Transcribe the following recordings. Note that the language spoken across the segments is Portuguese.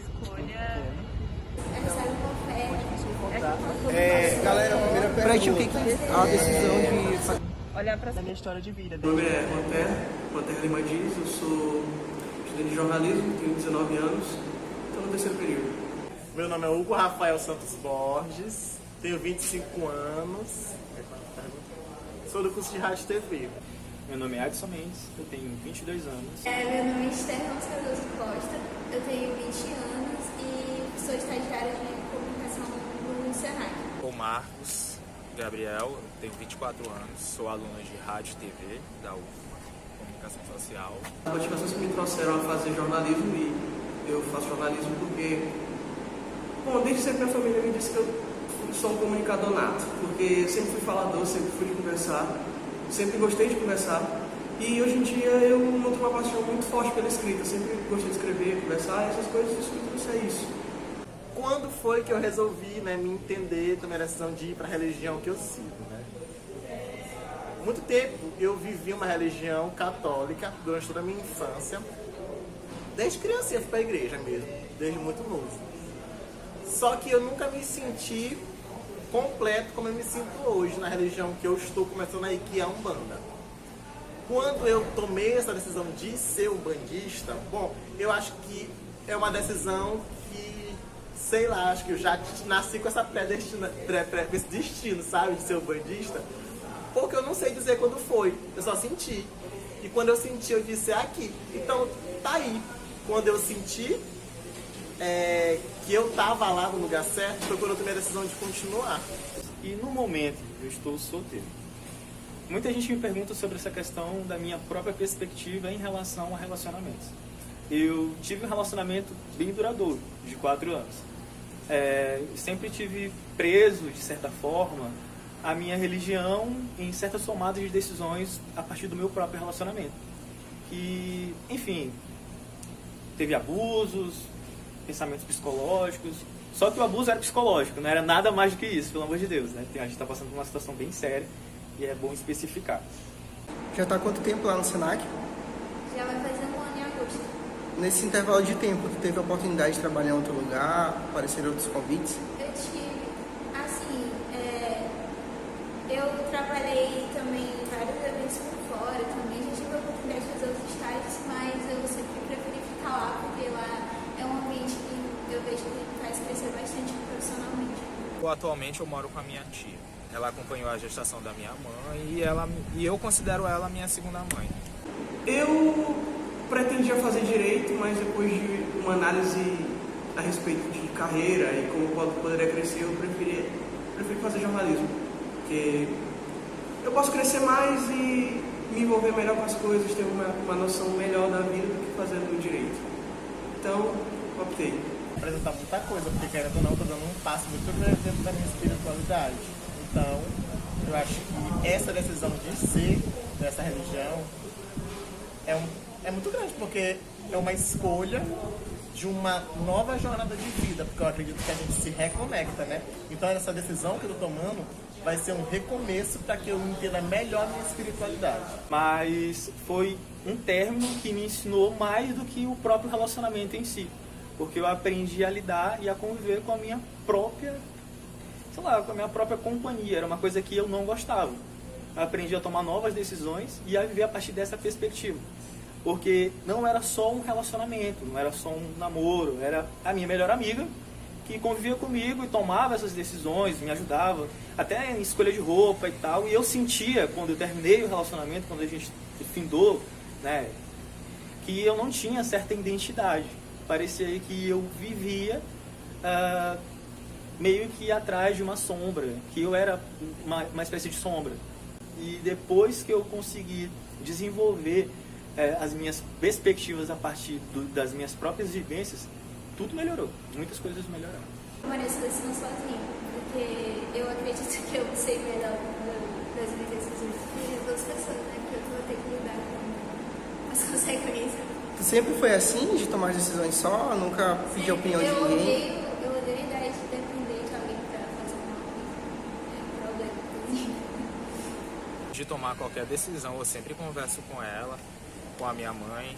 escolha. Galera, a primeira pergunta. Pra ti, o que é a decisão de Olhar pra minha história de vida. Meu nome é Manter Lima Dias, eu sou estudante de jornalismo, tenho 19 anos, estou no terceiro período. Meu nome é Hugo Rafael Santos Borges, tenho 25 anos, sou do curso de Rádio e TV. Meu nome é Adson Mendes, eu tenho 22 anos. Meu nome é Esther Ramos Cardoso Costa, eu tenho 20 anos e sou estagiária de comunicação no Senac. Sou Marcos Gabriel, tenho 24 anos, sou aluno de Rádio e TV da UF, Comunicação Social. As motivações que me trouxeram a fazer jornalismo, e eu faço jornalismo porque, bom, desde sempre minha família me disse que eu sou um comunicador nato, porque sempre fui falador, sempre fui de conversar, sempre gostei de conversar, e hoje em dia eu nutro uma paixão muito forte pela escrita, sempre gostei de escrever, conversar, e essas coisas, isso me trouxe isso. Quando foi que eu resolvi, me entender, tomar a decisão de ir para a religião que eu sigo, Muito tempo eu vivi uma religião católica durante toda a minha infância. Desde criança eu fui para a igreja mesmo, desde muito novo. Só que eu nunca me senti completo como eu me sinto hoje na religião que eu estou começando a ir, que é a Umbanda. Quando eu tomei essa decisão de ser umbandista, bom, eu acho que é uma decisão que, sei lá, acho que eu já nasci com essa esse destino, sabe, de ser umbandista, porque eu não sei dizer quando foi, eu só senti. E quando eu senti, eu disse, é aqui. Então, tá aí. Quando eu senti que eu tava lá no lugar certo, foi quando eu tomei a decisão de continuar. E no momento eu estou solteiro. Muita gente me pergunta sobre essa questão da minha própria perspectiva em relação a relacionamentos. Eu tive um relacionamento bem duradouro, de 4 anos. Sempre tive preso, de certa forma, a minha religião em certas tomadas de decisões a partir do meu próprio relacionamento. E, enfim, teve abusos, pensamentos psicológicos, só que o abuso era psicológico, não era nada mais do que isso, pelo amor de Deus, A gente está passando por uma situação bem séria e é bom especificar. Já está há quanto tempo lá no Senac? Já vai fazer 1 ano em agosto. Nesse intervalo de tempo, tu teve a oportunidade de trabalhar em outro lugar, apareceram outros convites? Eu tive, assim, eu trabalhei também em vários eventos por fora, também já tive a oportunidade de fazer os estágios, mas eu sempre preferi ficar lá, porque lá é um ambiente que eu vejo que faz crescer bastante profissionalmente. Atualmente eu moro com a minha tia. Ela acompanhou a gestação da minha mãe e eu considero ela minha segunda mãe. Eu pretendia fazer direito, mas depois de uma análise a respeito de carreira e como poderia crescer, eu preferi fazer jornalismo. Porque eu posso crescer mais e me envolver melhor com as coisas, ter uma noção melhor da vida do que fazendo direito. Então, optei. Apresentar muita coisa, porque querendo ou não, estou dando um passo muito grande dentro da minha espiritualidade. Então, eu acho que essa decisão de ser dessa religião é muito grande, porque é uma escolha de uma nova jornada de vida, porque eu acredito que a gente se reconecta, Então, essa decisão que eu estou tomando vai ser um recomeço para que eu entenda melhor a minha espiritualidade. Mas foi um término que me ensinou mais do que o próprio relacionamento em si, porque eu aprendi a lidar e a conviver com a minha própria, com a minha própria companhia. Era uma coisa que eu não gostava. Eu aprendi a tomar novas decisões e a viver a partir dessa perspectiva. Porque não era só um relacionamento, não era só um namoro, era a minha melhor amiga que convivia comigo e tomava essas decisões, me ajudava, até em escolha de roupa e tal. E eu sentia, quando eu terminei o relacionamento, quando a gente findou, que eu não tinha certa identidade. Parecia que eu vivia meio que atrás de uma sombra, que eu era uma espécie de sombra. E depois que eu consegui desenvolver as minhas perspectivas a partir das minhas próprias vivências, tudo melhorou, muitas coisas melhoraram. Eu mereço decisão sozinha, porque eu acredito que eu sei melhor das minhas decisões que as outras pessoas, porque eu vou ter que lidar com as consequências. Tu sempre foi assim, de tomar decisões só, nunca pediu opinião de ninguém? Eu odeio a ideia de depender de alguém para fazer uma problema. De tomar qualquer decisão, eu sempre converso com ela, com a minha mãe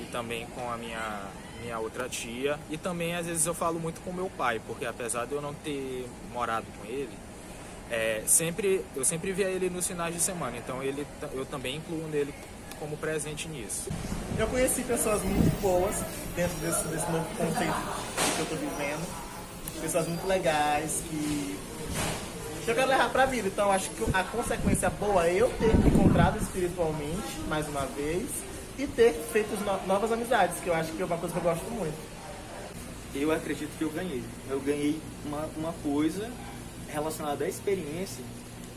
e também com a minha minha outra tia, e também às vezes eu falo muito com meu pai, porque apesar de eu não ter morado com ele, eu sempre via ele nos finais de semana, então eu também incluo nele como presente nisso. Eu conheci pessoas muito boas dentro desse novo conceito que eu tô vivendo, pessoas muito legais que eu quero levar pra vida. Então acho que a consequência boa é eu ter me encontrado espiritualmente mais uma vez e ter feito novas amizades, que eu acho que é uma coisa que eu gosto muito. Eu acredito que eu ganhei. Eu ganhei uma coisa relacionada à experiência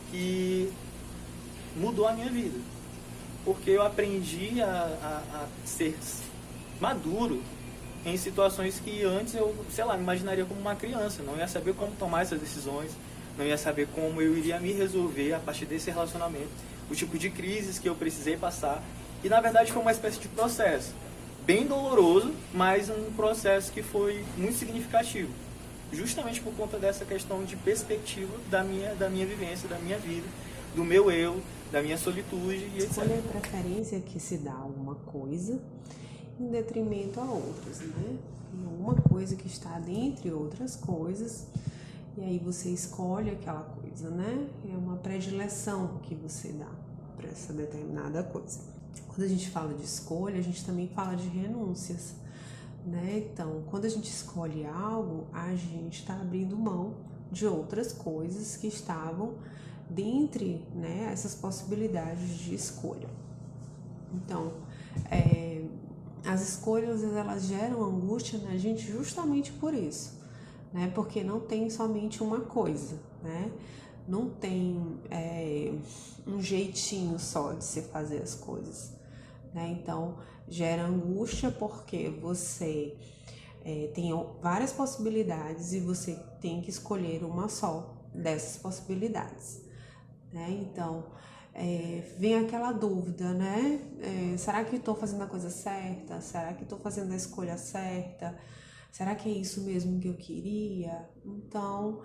que mudou a minha vida. Porque eu aprendi a ser maduro em situações que antes eu, me imaginaria como uma criança. Não ia saber como tomar essas decisões, não ia saber como eu iria me resolver a partir desse relacionamento, o tipo de crises que eu precisei passar. E na verdade foi uma espécie de processo, bem doloroso, mas um processo que foi muito significativo. Justamente por conta dessa questão de perspectiva da minha vivência, da minha vida, do meu eu, da minha solitude e etc. Escolha a preferência que se dá a uma coisa em detrimento a outras, né? Uma coisa que está dentre outras coisas, e aí você escolhe aquela coisa, né? É uma predileção que você dá para essa determinada coisa. Quando a gente fala de escolha, a gente também fala de renúncias, né? Então, quando a gente escolhe algo, a gente está abrindo mão de outras coisas que estavam dentre, né, essas possibilidades de escolha. Então, as escolhas, elas geram angústia na gente justamente por isso, né? Porque não tem somente uma coisa, né? Não tem um jeitinho só de se fazer as coisas, né? Então, gera angústia porque você tem várias possibilidades e você tem que escolher uma só dessas possibilidades, né? Então, vem aquela dúvida, né? Será que estou fazendo a coisa certa? Será que estou fazendo a escolha certa? Será que é isso mesmo que eu queria? Então,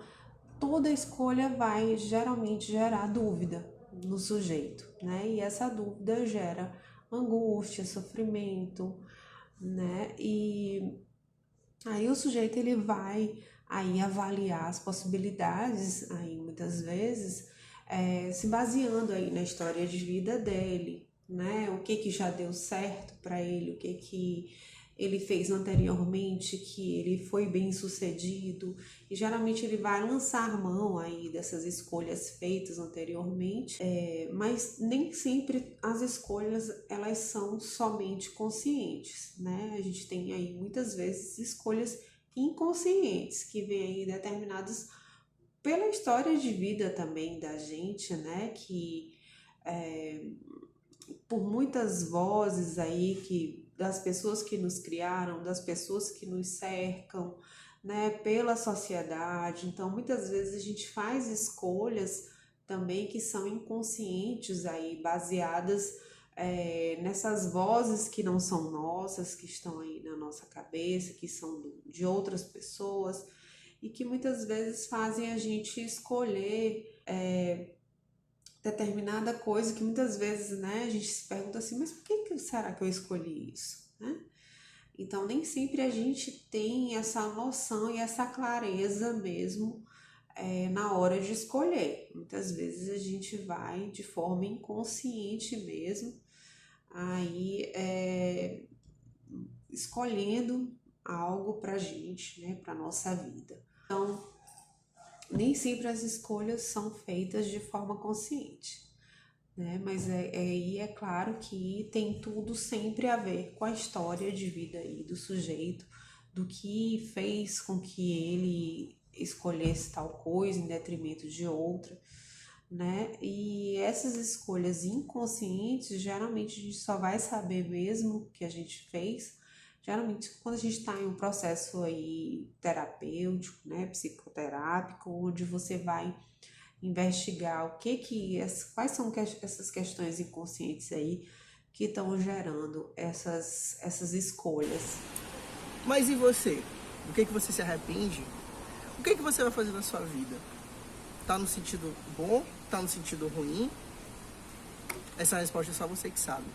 toda escolha vai geralmente gerar dúvida no sujeito, né? E essa dúvida gera angústia, sofrimento, né? E aí o sujeito ele vai aí avaliar as possibilidades, aí muitas vezes se baseando aí na história de vida dele, né? O que já deu certo para ele, o que ele fez anteriormente, que ele foi bem sucedido, e geralmente ele vai lançar mão aí dessas escolhas feitas anteriormente, mas nem sempre as escolhas elas são somente conscientes, né? A gente tem aí muitas vezes escolhas inconscientes que vêm aí determinadas pela história de vida também da gente, né? Que por muitas vozes aí das pessoas que nos criaram, das pessoas que nos cercam, né, pela sociedade. Então, muitas vezes a gente faz escolhas também que são inconscientes aí, baseadas nessas vozes que não são nossas, que estão aí na nossa cabeça, que são de outras pessoas e que muitas vezes fazem a gente escolher determinada coisa que muitas vezes, né, a gente se pergunta assim, mas por que será que eu escolhi isso, né? Então, nem sempre a gente tem essa noção e essa clareza mesmo na hora de escolher. Muitas vezes a gente vai de forma inconsciente mesmo, aí escolhendo algo pra gente, né, pra nossa vida. Então, nem sempre as escolhas são feitas de forma consciente, né? Mas aí é claro que tem tudo sempre a ver com a história de vida aí do sujeito, do que fez com que ele escolhesse tal coisa em detrimento de outra, né? E essas escolhas inconscientes, geralmente a gente só vai saber mesmo que a gente fez geralmente quando a gente está em um processo aí terapêutico, né, psicoterápico, onde você vai investigar quais são essas questões inconscientes aí que estão gerando essas escolhas. Mas e você? Do que você se arrepende? O que você vai fazer na sua vida? Tá no sentido bom? Tá no sentido ruim? Essa resposta é só você que sabe.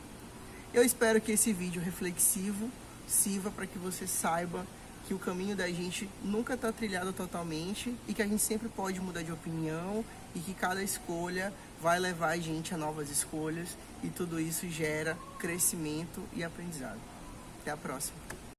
Eu espero que esse vídeo reflexivo sirva para que você saiba que o caminho da gente nunca está trilhado totalmente e que a gente sempre pode mudar de opinião e que cada escolha vai levar a gente a novas escolhas e tudo isso gera crescimento e aprendizado. Até a próxima!